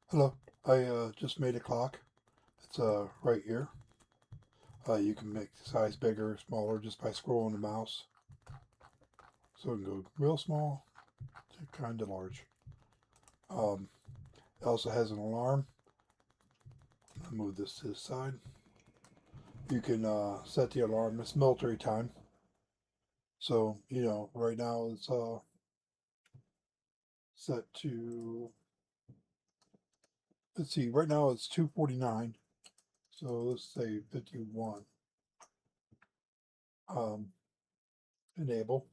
Hello, I just made a clock. It's right here. You can make the size bigger or smaller just by scrolling the mouse. So it can go real small to kind of large. Um, it also has an alarm. I'll move this to the side. You can set the alarm. It's military time. So, right now it's set to, let's see, right now it's 2:49. So let's say 51. Um, enable.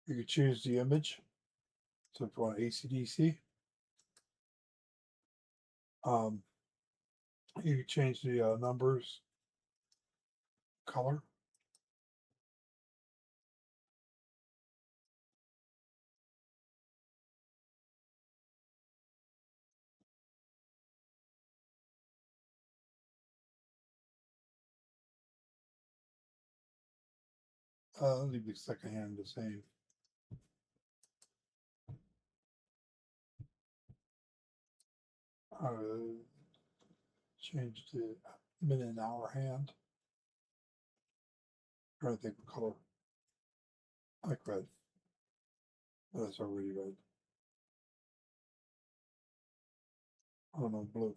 You can choose the image. So if you want AC/DC, um, you can change the numbers, color. Leave the second hand the same. Change to minute and hour hand. Trying to think what color. I like red. That's already red. I don't know, blue.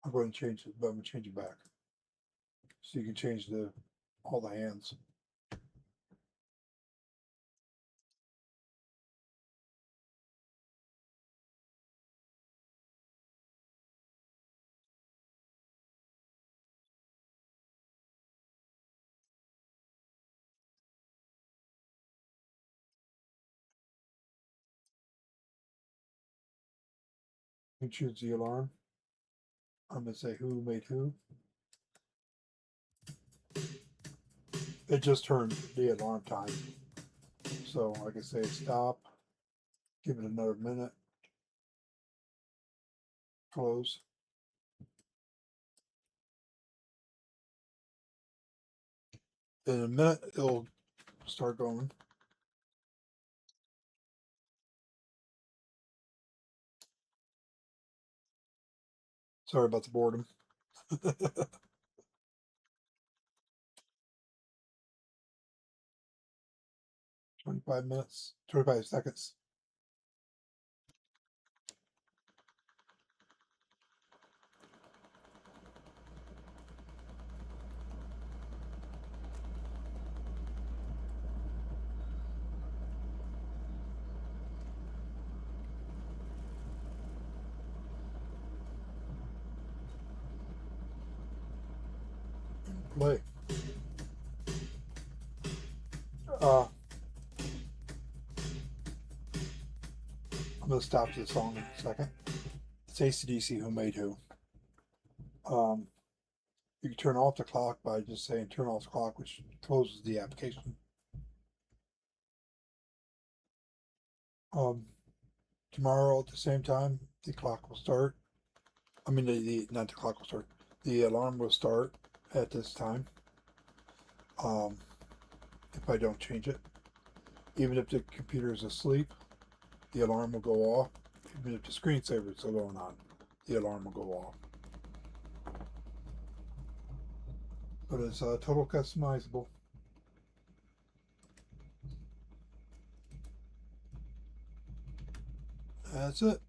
I'm going to change it, but I'm going to change it back. So you can change all the hands. You choose the alarm. I'm going to say who made who. It just turned the alarm time. So I can say stop, give it another minute, close. In a minute, it'll start going. Sorry about the boredom. 25 minutes, 25 seconds. Play. I'm going to stop the song in a second. It's AC/DC Who Made Who. Um, you can turn off the clock by just saying turn off the clock, which closes the application. Um, tomorrow at the same time, the clock will start. I mean, not the clock will start. The alarm will start at this time. Um, if I don't change it, even if the computer is asleep, the alarm will go off. Even if the screensaver is still going on, the alarm will go off. But it's total customizable. That's it.